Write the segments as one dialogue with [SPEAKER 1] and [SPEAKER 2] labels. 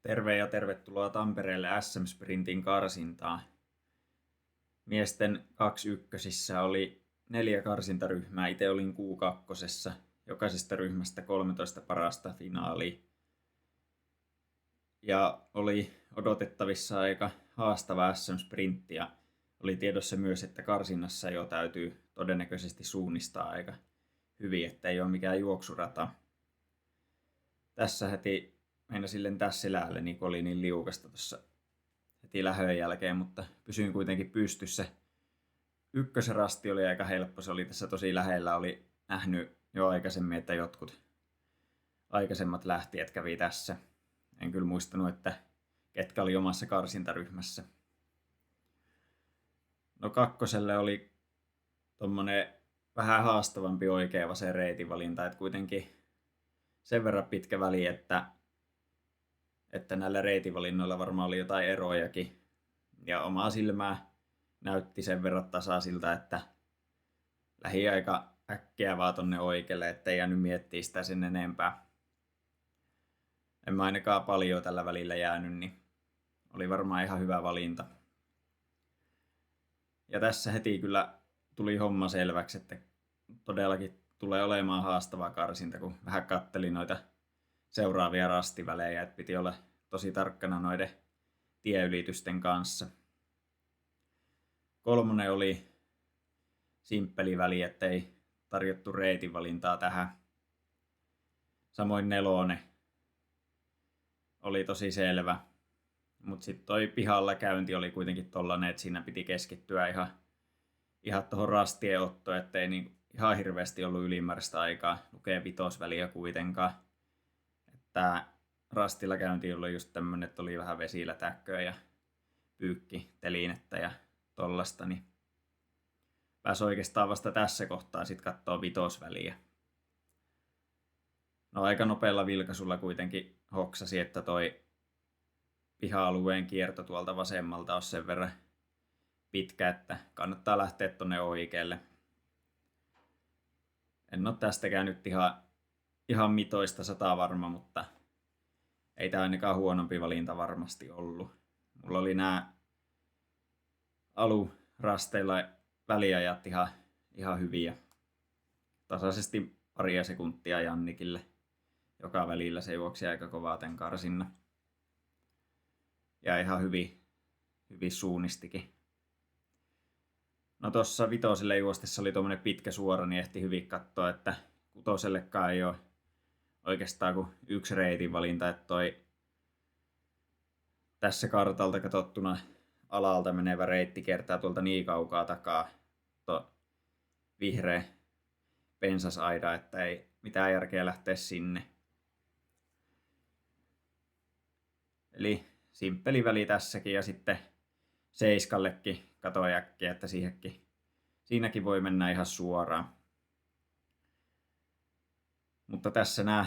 [SPEAKER 1] Terve ja tervetuloa Tampereelle SM-sprintin karsintaan. Miesten 2-1 oli 4 karsintaryhmää, itse olin Q2. Jokaisesta ryhmästä 13 parasta finaaliin. Ja oli odotettavissa aika haastava SM-sprintti ja oli tiedossa myös, että karsinnassa jo täytyy todennäköisesti suunnistaa aika hyvin, että ei ole mikään juoksurata. Tässä heti meinasin lentää seläälle, niin kun oli niin liukasta tuossa heti lähön jälkeen, mutta pysyin kuitenkin pystyssä. Ykkösrasti oli aika helppo, se oli tässä tosi lähellä, oli nähnyt jo aikaisemmin, että jotkut aikaisemmat lähtijät kävi tässä. En kyllä muistanut, että ketkä oli omassa karsintaryhmässä. No kakkoselle oli tommonen vähän haastavampi oikea vasen reitinvalinta, että kuitenkin sen verran pitkä väli, että näillä reitinvalinnoilla varmaan oli jotain erojakin. Ja omaa silmää näytti sen verran tasaisilta, että lähi aika äkkiä vaan tonne oikealle, ettei jäänyt miettiä sitä sen enempää. En mä ainakaan paljon tällä välillä jäänyt, niin oli varmaan ihan hyvä valinta. Ja tässä heti kyllä tuli homma selväksi, että todellakin tulee olemaan haastava karsinta, kun vähän kattelin noita seuraavia rastivälejä, että piti olla tosi tarkkana noiden tieylitysten kanssa. 3 oli simppeli väli, ettei tarjottu reitinvalintaa tähän. Samoin 4 oli tosi selvä, mutta sitten toi pihalla käynti oli kuitenkin tollanen, että siinä piti keskittyä ihan tuohon rastien ottoon, ettei niin ihan hirveästi ollut ylimääräistä aikaa lukea vitosväliä kuitenkaan. Että rastilla käynti oli just tämmönen, että oli vähän vesilätäkköä ja pyykkitelinettä ja tollasta, niin pääsi oikeastaan vasta tässä kohtaa sit kattoo vitosväliä. No aika nopealla vilkaisulla kuitenkin hoksasi, että toi piha-alueen kierto tuolta vasemmalta on sen verran pitkä, että kannattaa lähteä tonne oikealle. En ole tästäkään nyt ihan mitoista 100 varma, mutta ei tää ainakaan huonompi valinta varmasti ollut. Mulla oli nää alurasteilla väliajat ihan hyviä. Tasaisesti paria sekuntia Jannikille joka välillä, se juoksi aika kovaa tän karsinnan. Ja ihan hyvin suunnistikin. No tossa vitoselle juostessa oli tommonen pitkä suora, niin ehti hyvin katsoa, että kutosellekaan ei ole oikeastaan kuin yksi reitin valinta, että toi tässä kartalta katsottuna alalta menevä reitti kertaa tuolta niin kaukaa takaa tuo vihreä pensasaida, että ei mitään järkeä lähteä sinne. Eli simppeli väli tässäkin ja sitten seiskallekin katoin äkkiä, että siinäkin voi mennä ihan suoraan. Mutta tässä nämä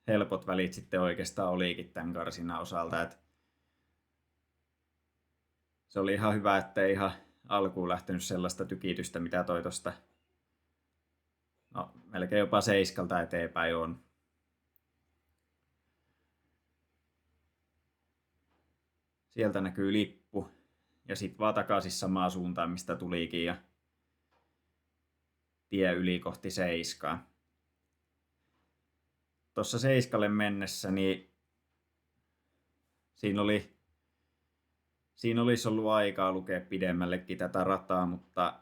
[SPEAKER 1] helpot välit sitten oikeastaan olikin tämän karsinnan osalta, että se oli ihan hyvä, ettei ihan alkuun lähtenyt sellaista tykitystä, mitä toi tosta melkein jopa seiskalta eteenpäin on. Sieltä näkyy lippu ja sit vaan takaisin samaan suuntaan, mistä tulikin ja tie yli kohti seiskaa. Tuossa seiskalle mennessä niin siinä olisi ollut aikaa lukea pidemmällekin tätä rataa, mutta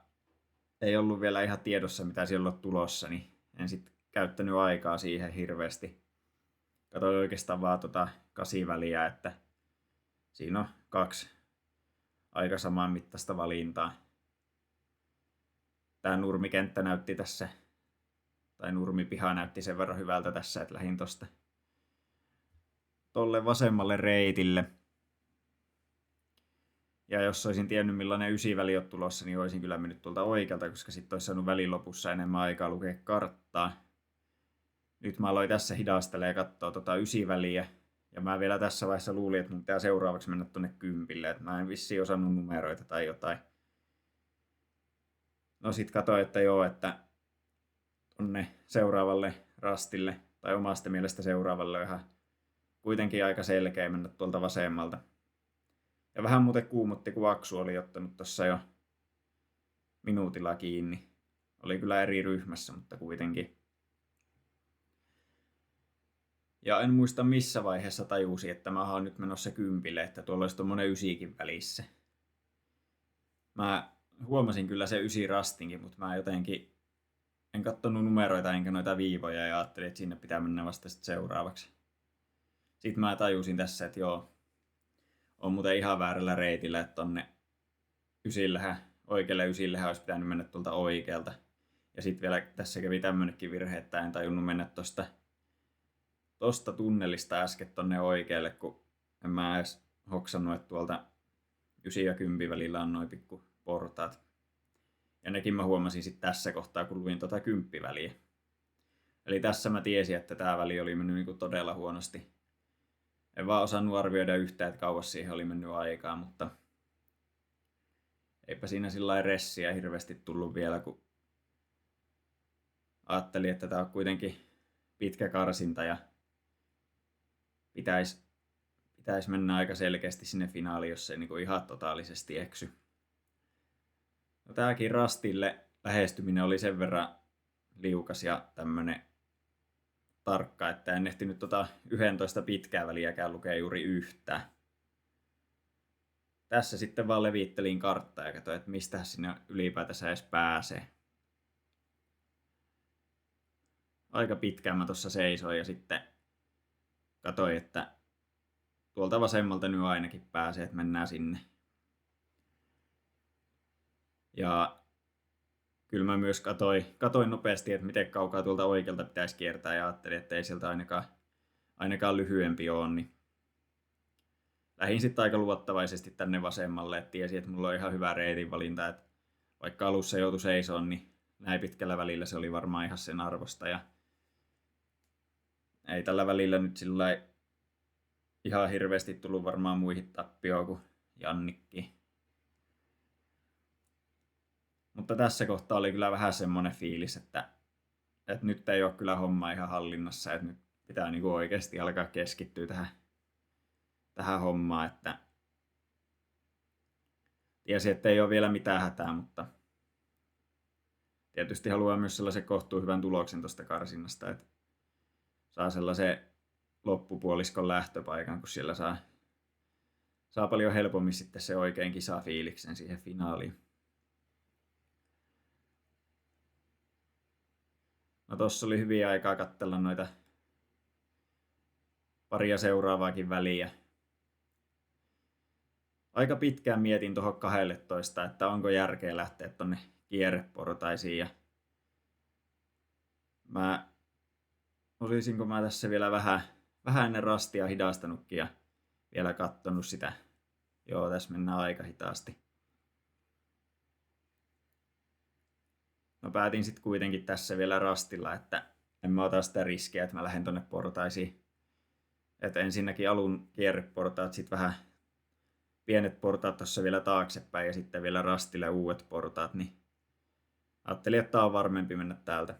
[SPEAKER 1] ei ollut vielä ihan tiedossa, mitä siellä on tulossa, niin en sitten käyttänyt aikaa siihen hirveästi. Katsoin oikeastaan vaan 8 väliä, että siinä on 2 aika saman mittaista valintaa. Tää nurmikenttä näytti tässä, tai nurmipiha näytti sen verran hyvältä tässä, että lähdin tolle vasemmalle reitille. Ja jos olisin tiennyt millainen 9-väli on tulossa, niin olisin kyllä mennyt tuolta oikealta, koska sitten olisi saanut välin lopussa enemmän aikaa lukea karttaa. Nyt mä aloin tässä hidastella ja katsoa 9-väliä. Ja mä vielä tässä vaiheessa luulin, että mun pitää seuraavaksi mennä tonne 10, että mä en vissiin osannut numeroita tai jotain. No sit katsoin, että joo, että tonne seuraavalle rastille, tai omasta mielestä seuraavalle on ihan kuitenkin aika selkeä mennä tuolta vasemmalta. Ja vähän muuten kuumotti, kun Aksu oli ottanut tuossa jo minuutilla kiinni. Oli kyllä eri ryhmässä, mutta kuitenkin. Ja en muista missä vaiheessa tajusin, että mä oon nyt menossa 10, että tuolla olisi tommonen 9 välissä. Mä huomasin kyllä se 9 rastinkin, mutta mä jotenkin en kattonut numeroita enkä noita viivoja ja ajattelin, että sinne pitää mennä vasta sitten seuraavaksi. Sitten mä tajusin tässä, että joo, on muuten ihan väärällä reitillä, että tonne oikealle 9 olisi pitänyt mennä tuolta oikealta. Ja sitten vielä tässä kävi tämmönenkin virhe, että en tajunnut mennä tosta tunnelista äsken tonne oikealle, kun en mä edes hoksannut, että tuolta 9 ja 10 välillä on noin pikku portaat. Ja nekin mä huomasin sitten tässä kohtaa, kun luin 10 väliä. Eli tässä mä tiesin, että tää väli oli mennyt niinku todella huonosti. En vaan osannut arvioida yhtään, että kauas siihen oli mennyt aikaa, mutta eipä siinä sillä ressiä hirveästi tullut vielä, kun ajattelin, että tää on kuitenkin pitkä karsinta ja pitäisi mennä aika selkeästi sinne finaaliin, jos ei niinku ihan totaalisesti eksy. No tääkin rastille lähestyminen oli sen verran liukas ja tämmönen tarkka, että en ehtinyt 11 pitkää väliäkään lukea juuri yhtään. Tässä sitten vaan levittelin karttaa ja katsoin, että mistä sinne ylipäätänsä edes pääsee. Aika pitkään mä tuossa seisoin ja sitten katsoin, että tuolta vasemmalta nyt ainakin pääsee, että mennään sinne. Ja kyllä mä myös katoin nopeasti, että miten kaukaa tuolta oikealta pitäisi kiertää ja ajattelin, että ei sieltä ainakaan lyhyempi ole. Niin lähdin sitten aika luottavaisesti tänne vasemmalle, että tiesin, että mulla on ihan hyvä reitinvalinta, että vaikka alussa joutui seisoon, niin näin pitkällä välillä se oli varmaan ihan sen arvosta. Ja ei tällä välillä nyt sillä ihan hirveästi tullut varmaan muihin tappioon kuin Jannikki. Mutta tässä kohtaa oli kyllä vähän semmoinen fiilis, että nyt ei ole kyllä homma ihan hallinnassa, että nyt pitää niinku oikeasti alkaa keskittyä tähän hommaan, että tiesin, että ei ole vielä mitään hätää, mutta tietysti haluaa myös sellaisen kohtuun hyvän tuloksen tuosta karsinnasta, että saa sellaisen loppupuoliskon lähtöpaikan, kun siellä saa paljon helpommin sitten se oikein kisafiiliksen siihen finaaliin. No tossa oli hyviä aikaa katsella noita paria seuraavaakin väliä. Aika pitkään mietin tuohon 12, että onko järkeä lähteä tonne kierreportaisiin. Ja olisinko mä tässä vielä vähän ennen rastia hidastanutkin ja vielä kattonut sitä. Joo, tässä mennään aika hitaasti. No päätin sitten kuitenkin tässä vielä rastilla, että en mä ota sitä riskiä, että mä lähden tonne portaisiin. Että ensinnäkin alun kierreportaat, sitten vähän pienet portaat tuossa vielä taaksepäin ja sitten vielä rastille uudet portaat, niin ajattelin, että tää on varmempi mennä täältä.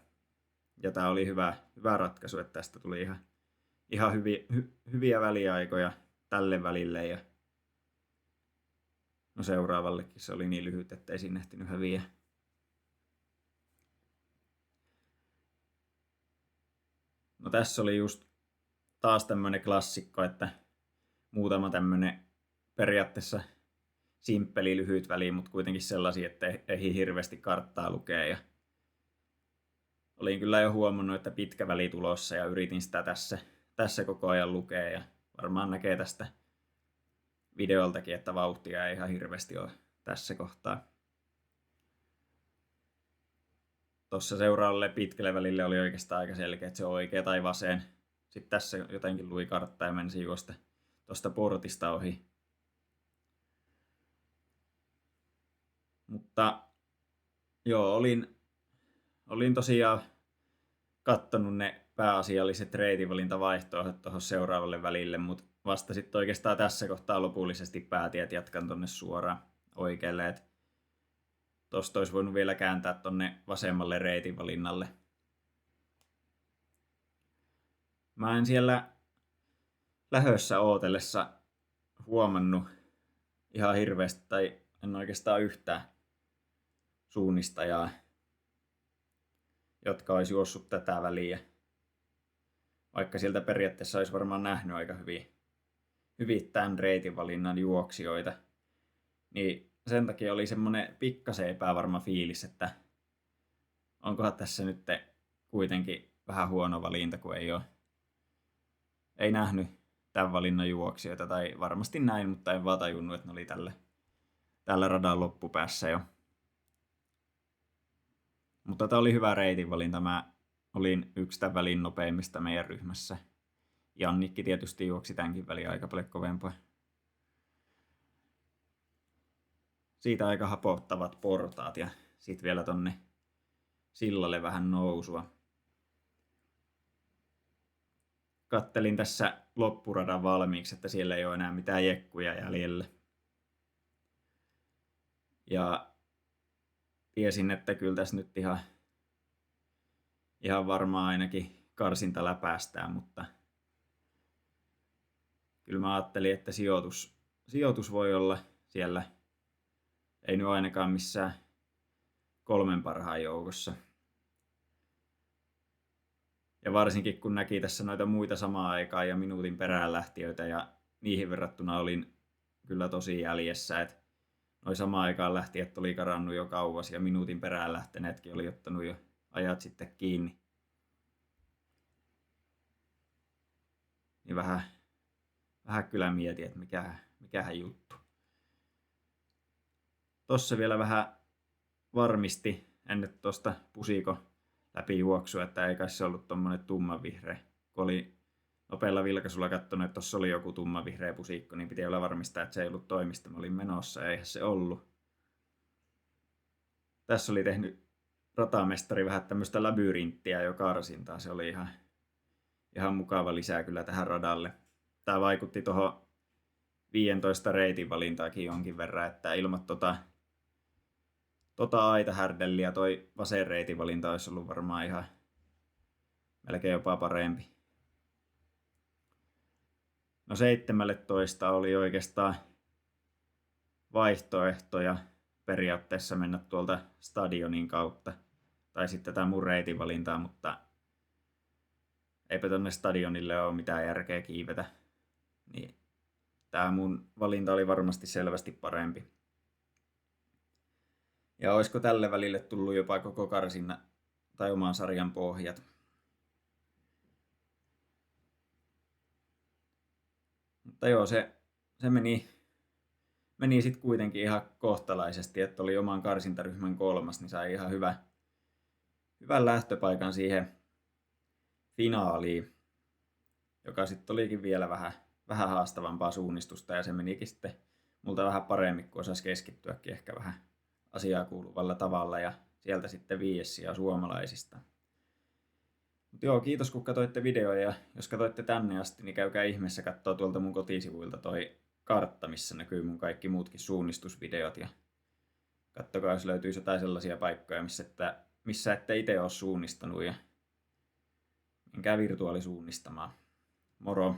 [SPEAKER 1] Ja tää oli hyvä ratkaisu, että tästä tuli ihan hyviä väliaikoja tälle välille ja no seuraavallekin se oli niin lyhyt, että ei sinne ehtinyt häviä. No tässä oli just taas tämmönen klassikko, että muutama tämmönen periaatteessa simppeli lyhyt väli, mutta kuitenkin sellaisia, että ei hirveästi karttaa lukea. Ja olin kyllä jo huomannut, että pitkä väli tulossa ja yritin sitä tässä koko ajan lukea ja varmaan näkee tästä videoltakin, että vauhtia ei ihan hirveästi ole tässä kohtaa. Tuossa seuraavalle pitkälle välille oli oikeastaan aika selkeä, että se on oikea tai vasen. Sitten tässä jotenkin lui kartta ja menisin juosta tuosta portista ohi. Mutta joo, olin tosiaan kattonut ne pääasialliset reitinvalintavaihtoehdot tuohon seuraavalle välille, mutta vasta sitten oikeastaan tässä kohtaa lopullisesti päätin, että jatkan tonne suoraan oikealle. Et tosta olisi voinut vielä kääntää tonne vasemmalle reitinvalinnalle. Mä en siellä lähössä ootellessa huomannut ihan hirveästi, tai en oikeastaan yhtään suunnistajaa, jotka olisi juossut tätä väliä. Vaikka sieltä periaatteessa olisi varmaan nähnyt aika hyvin tämän reitin valinnan juoksijoita, niin sen takia oli semmoinen pikkasen epävarma fiilis, että onkohan tässä nyt kuitenkin vähän huono valinta, kun ei nähnyt tämän valinnan juoksijoita, tai varmasti näin, mutta en vaan tajunnut, että ne oli tällä radan loppupäässä jo. Mutta tämä oli hyvä reitin valinta. Mä olin yksi tämän välin nopeimmista meidän ryhmässä. Jannikki tietysti juoksi tämänkin väliin aika paljon kovempaa. Siitä aika hapottavat portaat ja sitten vielä tonne sillalle vähän nousua. Kattelin tässä loppuradan valmiiksi, että siellä ei ole enää mitään jekkuja jäljellä. Ja tiesin, että kyllä tässä nyt ihan varmaan ainakin karsinta läpäistään, mutta kyllä mä ajattelin, että sijoitus voi olla siellä, ei nyt ainakaan missään 3 parhaan joukossa. Ja varsinkin kun näki tässä noita muita samaan aikaan ja minuutin perään lähtiöitä ja niihin verrattuna olin kyllä tosi jäljessä, että noi samaan aikaan lähtijät oli karannut jo kauas ja minuutin perään lähteneetkin oli ottanut jo ajat sitten kiinni. Niin vähän kyllä mietin, että mikähän juttu. Tossa vielä vähän varmisti ennen tuosta pusikon läpi juoksua, että ei kai se ollut tommonen tummanvihreä. Kun oli nopealla vilkaisulla katsonut, että tuossa oli joku tummanvihreä pusikko, niin piti olla varmistaa, että se ei ollut toimista. Mä olin menossa, eihän se ollut. Tässä oli tehnyt ratamestari vähän tämmöistä labyrinttiä jo karsintaa. Se oli ihan mukava lisää kyllä tähän radalle. Tää vaikutti tuohon 15 reitin valintaakin jonkin verran, että ilman aitahärdelliä toi vasen reitin valinta olisi ollut varmaan ihan melkein jopa parempi. No 17 oli oikeastaan vaihtoehtoja periaatteessa mennä tuolta stadionin kautta tai sitten tämä mun reitin valintaa, mutta eipä tonne stadionille ole mitään järkeä kiivetä. Niin tää mun valinta oli varmasti selvästi parempi. Ja olisiko tälle välille tullut jopa koko karsinna tai oman sarjan pohjat. Mutta joo, se meni sitten kuitenkin ihan kohtalaisesti, että oli oman karsintaryhmän 3, niin sai ihan hyvän lähtöpaikan siihen finaaliin, joka sitten olikin vielä vähän haastavampaa suunnistusta, ja se menikin sitten multa vähän paremmin, kun osasi keskittyäkin ehkä vähän asiaa kuuluvalla tavalla, ja sieltä sitten 5 sijaa suomalaisista. Mutta joo, kiitos kun katsoitte videoja, ja jos katsoitte tänne asti, niin käykää ihmeessä katsoa tuolta mun kotisivuilta toi kartta, missä näkyy mun kaikki muutkin suunnistusvideot, ja kattokaa, jos löytyisi jotain sellaisia paikkoja, missä ette itse ole suunnistanut, ja menkää virtuaalisuunnistamaan. Moro!